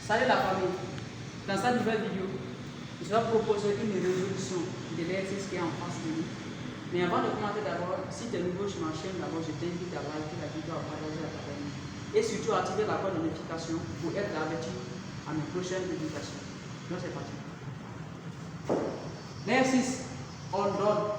Salut la famille. Dans cette nouvelle vidéo, je vais proposer une résolution de l'exercice qui est en face de nous. Mais avant de commencer d'abord, si tu es nouveau sur ma chaîne, d'abord je t'invite à liker la vidéo, à partager, à t'abonner. Et surtout à activer la cloche de notification pour être averti à mes prochaines publications. Donc c'est parti. L'exercice, on donne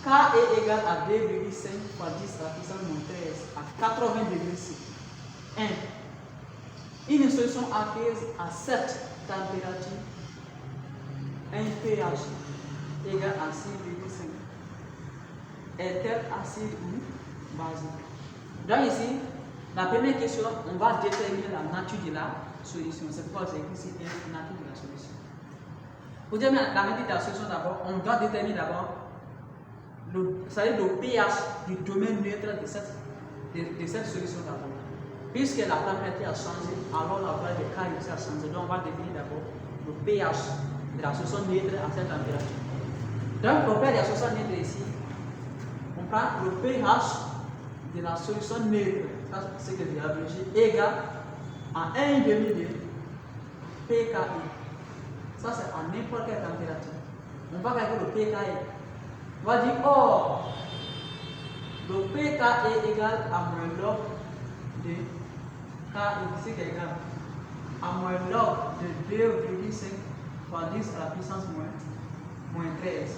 K est égal à 2,5 fois 10 à la puissance moins 13 à 80 degrés C. 1. Une solution aqueuse à cette température, un pH égal à 6,5 est-elle acide ou basique? Donc ici, la première question, on va déterminer la nature de la solution. C'est pourquoi j'ai écrit ici la nature de la solution. Pour déterminer la nature de la solution d'abord, on doit déterminer d'abord le pH du domaine neutre de cette solution d'abord. Puisque la température a changé, alors la valeur de K ici a changé. Donc on va définir d'abord le pH de la solution neutre à cette température. Donc pour pH de la solution neutre ici, on prend le pH de la solution neutre, ça c'est ce que j'ai abrégé, égal à 1,5 de pKi. Ça c'est à n'importe quelle température. On va calculer le pKi. On va dire, or, le pKi est égal à moins log de K ici qui est égal à moins log de 2,5 fois 10 à la puissance moins 13.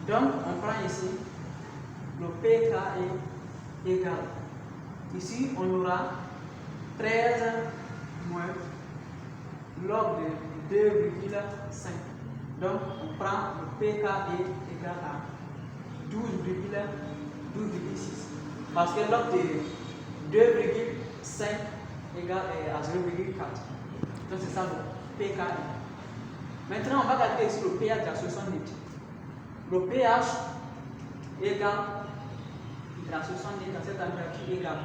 Donc, on prend ici le pKi égal. Ici, on aura 13 moins log de 2,5. Donc, on prend le pKi égal à 12,6. Parce que log de 2,5 égale à 0,4. Donc, c'est ça le pKi. Maintenant, on va calculer ici le pH de la solution neutre. Le pH égal de la solution neutre à cette température égale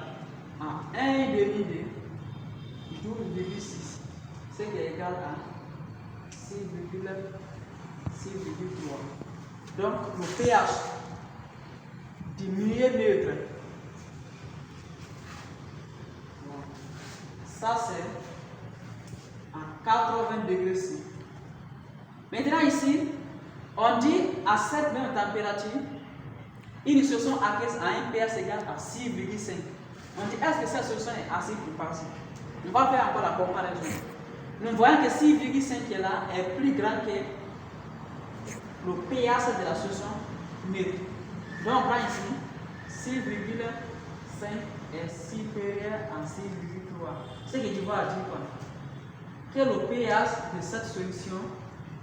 à 1,5 de 12,6, ce qui est égal à 6,3. Donc, le pH du milieu neutre, ça c'est à 80 degrés C. Maintenant ici, on dit à cette même température, une solution aqueuse à un pH égal à 6,5. On dit est-ce que cette solution est acide ou basique? On va faire encore la comparaison. Nous voyons que 6,5 qui est là est plus grand que le pH de la solution neutre. Donc on prend ici 6,5 est supérieur à 6,3. Ce qui tu vas dire quoi? Que le pH de cette solution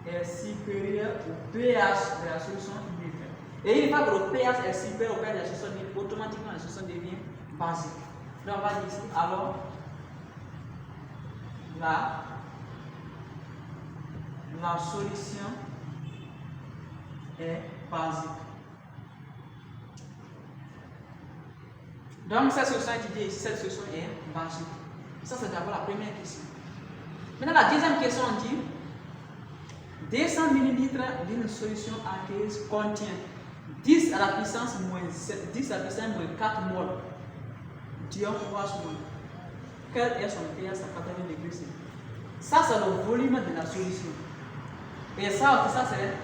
est supérieur au pH de la solution neutre. Et une fois que le pH est supérieur au pH de la solution neutre, automatiquement la solution devient basique. Donc on va dire ici, alors la solution est basique. Donc cette solution étudiée ici, cette solution est basique. Ça c'est d'abord la première question. Maintenant la deuxième question on dit 200 ml d'une solution aqueuse contient 10 à la puissance moins 4 mol d'ion OH-. Quel est son pH à 80 degrés C? Ça c'est le volume de la solution. Et ça c'est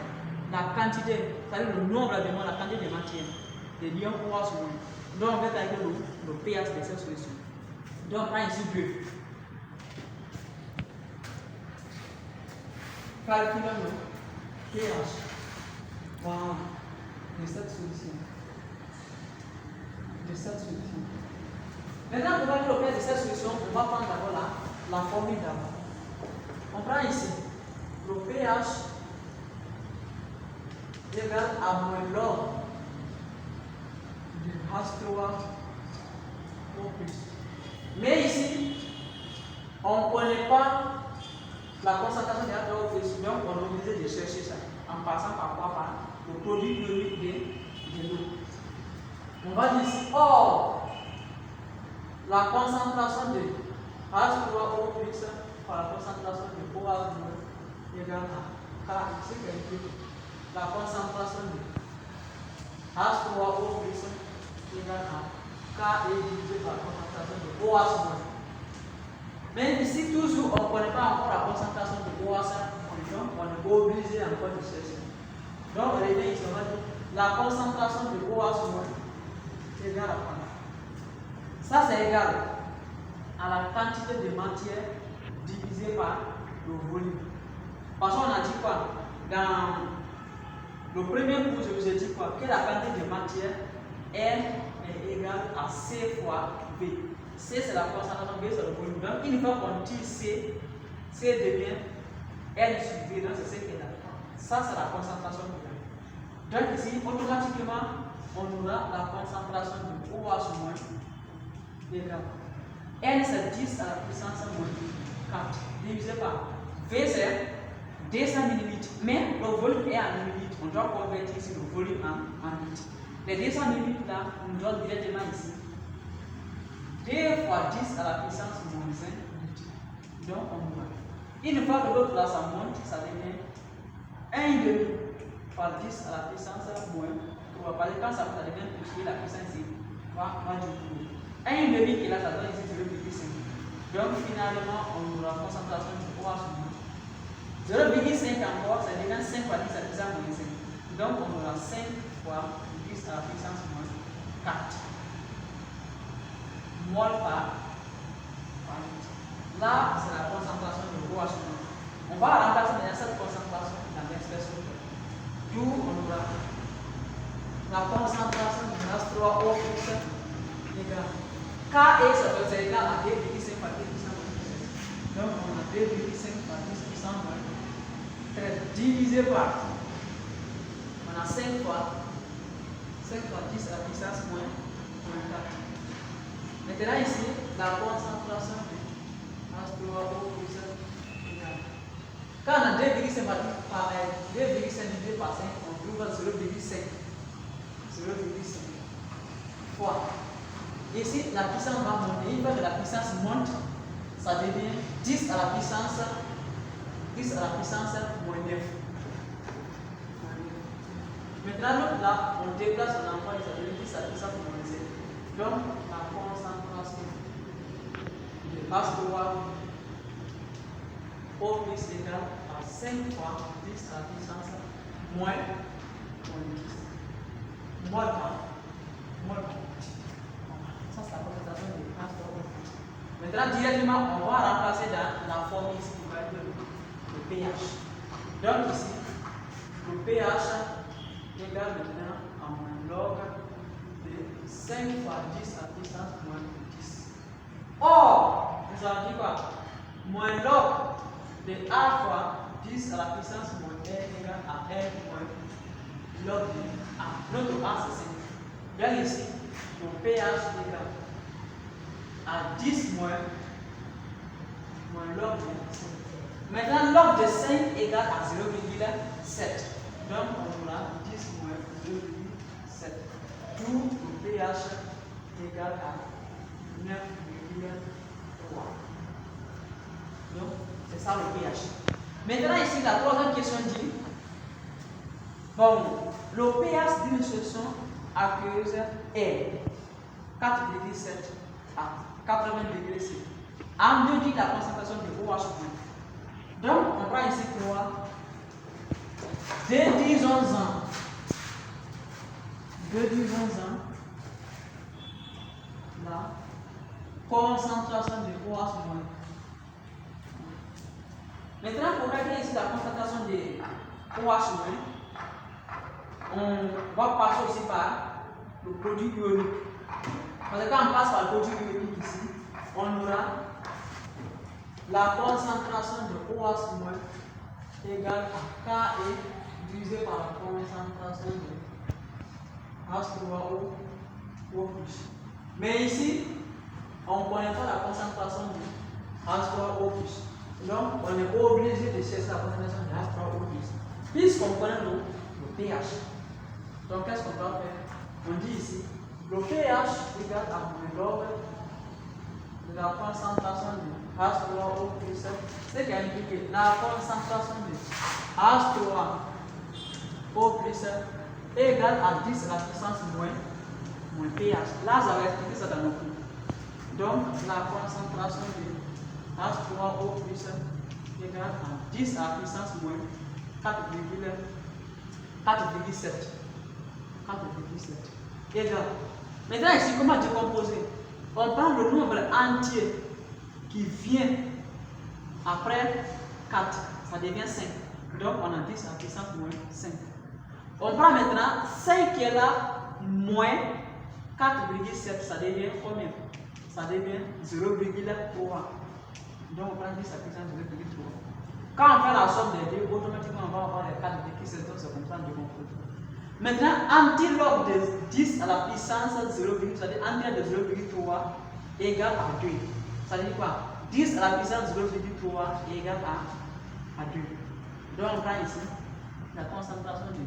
la quantité, c'est-à-dire le nombre de moles, la quantité de matière, de l'ion OH-. Donc on va calculer le pH de cette solution. Donc on prend ici 2. Calculons le pH de cette solution. Maintenant, pour calculer le pH de cette solution, on va prendre d'abord la formule d'abord. On prend ici le pH égal à moins log du H3 O+. Mais ici, on ne connaît pas la concentration de H3O+, donc on est obligé de chercher ça en passant par quoi? Par le produit ionique de l'eau. On va dire ici, or, la concentration de H3O+ par la concentration de OH égale à K, ici qui est la concentration de H3O+ égale à K est divisé par la concentration de OH-. Mais ici, toujours, on ne connaît pas encore la concentration de OH, donc on est obligé encore de chercher. Donc, regardez ici, on va dire la concentration de OH est égale à quoi? Ça, c'est égal à la quantité de matière divisée par le volume. Parce qu'on a dit quoi? Dans le premier cours, je vous ai dit quoi? Que la quantité de matière N est égale à C fois V. C, c'est la concentration, V, c'est le volume. Donc, une fois qu'on tire C, C devient N sur V. Donc, c'est ce qui est là. Ça, c'est la concentration de V. Donc, ici, automatiquement, on aura la concentration de OH moins égale. N, c'est 10 à la puissance moins 4. Divisé par V, c'est 200 ml. Mais le volume est en millilitres. On doit convertir ici le volume en litres. Les 200 ml là, on doit directement ici 2 fois 10 à la puissance moins 5 litres. Donc on voit. Une fois que l'autre là ça monte, ça devient 1,5 fois 10 à la puissance moins 3. Parce que quand ça devient plus, la puissance va diminuer. 1,5 qui est là, ça donne ici 0,5. Donc finalement, on aura la concentration du OH moins 0,5 encore, ça devient 5 fois 10 à la puissance moins 5. Donc on aura 5 fois 10 à la puissance moins 4 mol par litre. Là, c'est la concentration de OH. On va remplacer maintenant cette concentration dans l'expression. D'où on aura la concentration de H3O plus égale K et ça peut être égal à 2,5 par 10 puissance moins 13. Donc on a 2,5 par 10 puissance moins 13 divisé par, on a 5 fois 10 à la puissance moins 4. Maintenant ici, la concentration de H3O plus égale. Quand on a 2,5 par 2,5 par 5, on trouve 0,5 fois. Ici, la puissance va monter. Une fois que la puissance monte, ça devient 10 à la puissance moins 9. Maintenant, là, on déplace un enfant et ça devient 10 à la puissance moins 7. Donc, la concentration de H3O plus égale à 5 fois 10 à la puissance moins 10. Moins par. Ça, c'est la concentration de H3O. Maintenant, directement, on va remplacer dans la formule ici qui va être le pH. Donc, ici, le pH égale maintenant à moins log de 5 fois 10 à la puissance moins 10. Or, nous avons dit quoi? Moins log de A fois 10 à la puissance moins 1 égale à 1 moins log de A. Notre A, c'est 5. Bien ici, le pH égale à 10 moins log de 5. Maintenant, log de 5 égale à 0,7. Donc, on aura 10 moins 0,7. D'où le pH égale à 9,3. Donc, c'est ça le pH. Maintenant, ici, la troisième question dit, bon, le pH d'une solution aqueuse est 4,7 à 80 degrés C. En dehors de la concentration de OH. Donc, on va ici voir de 10 ans. La concentration de OH moins. Maintenant, pour regarder ici la concentration de OH moins, on va passer aussi par le produit ionique. Parce que quand on passe par le produit ionique ici, on aura la concentration de OH moins égale à Ka divisé par la concentration de H3O+. Mais ici, on ne connaît pas la concentration de H3O+. Donc, on est obligé de chercher la concentration de H3O+. Puisqu'on connaît le pH. Donc, qu'est-ce qu'on doit faire? On dit ici, le pH égale à moins log de la concentration de H3O+, ce qui indique la concentration de H3O+ est égale à 10 à la puissance moins pH. Là, j'avais expliqué ça dans le cours. Donc, la concentration de H3O plus égale à 10 à la puissance moins 4,7 égale. Maintenant ici, comment décomposer? On prend le nombre entier qui vient après 4, ça devient 5. Donc on a 10 à la puissance moins 5. On prend maintenant 5 qui est là, moins 4,7, ça devient combien? Ça devient 0,3. Donc on prend 10 à la puissance 0,3. Quand on fait la somme des deux, automatiquement on va avoir les 4,7, donc c'est comme ça on décompose. Maintenant, antilog de 10 à la puissance 0,3, c'est-à-dire antilog de 0,3 égale à 2. Ça veut dire quoi? 10 à la puissance 0,3 égale à 2. Donc on prend ici la concentration du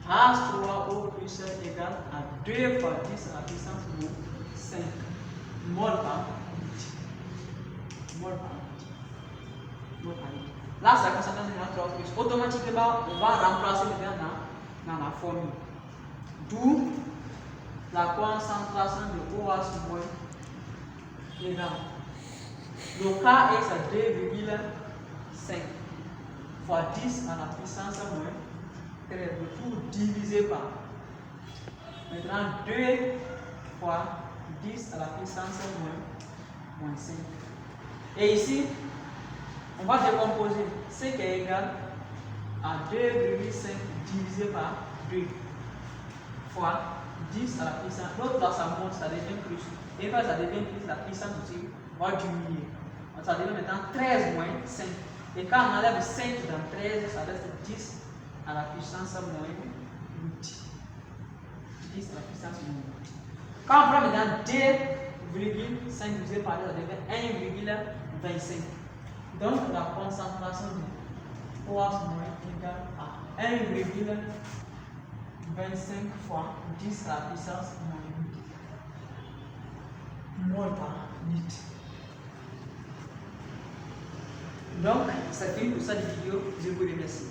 H3O plus égale à 2 fois 10 à la puissance 5 mol par litre. Là, c'est la concentration du H3O plus. Automatiquement, on va remplacer le verre dans la formule. D'où la concentration de OH- égale. Le K est à 2,5 fois 10 à la puissance moins 13. Le tout divisé par. Maintenant, 2 fois 10 à la puissance moins 5. Et ici, on va décomposer ce qui est égal à 2,5 divisé par 2 fois 10 à la puissance. L'autre là, ça monte, ça devient plus. Et quand ça devient plus, la puissance aussi va diminuer. Ça devient maintenant 13 moins 5. Et quand on enlève 5 dans 13, ça reste 10 à la puissance moins 8. 10 à la puissance moins 8. Quand on prend maintenant 2,5 divisé par 2, ça devient 1,25. Donc la concentration de OH- égale à 1,25 fois 10 à la puissance moins 8 mol par litre. Donc, c'est fini pour cette vidéo. Je vous remercie.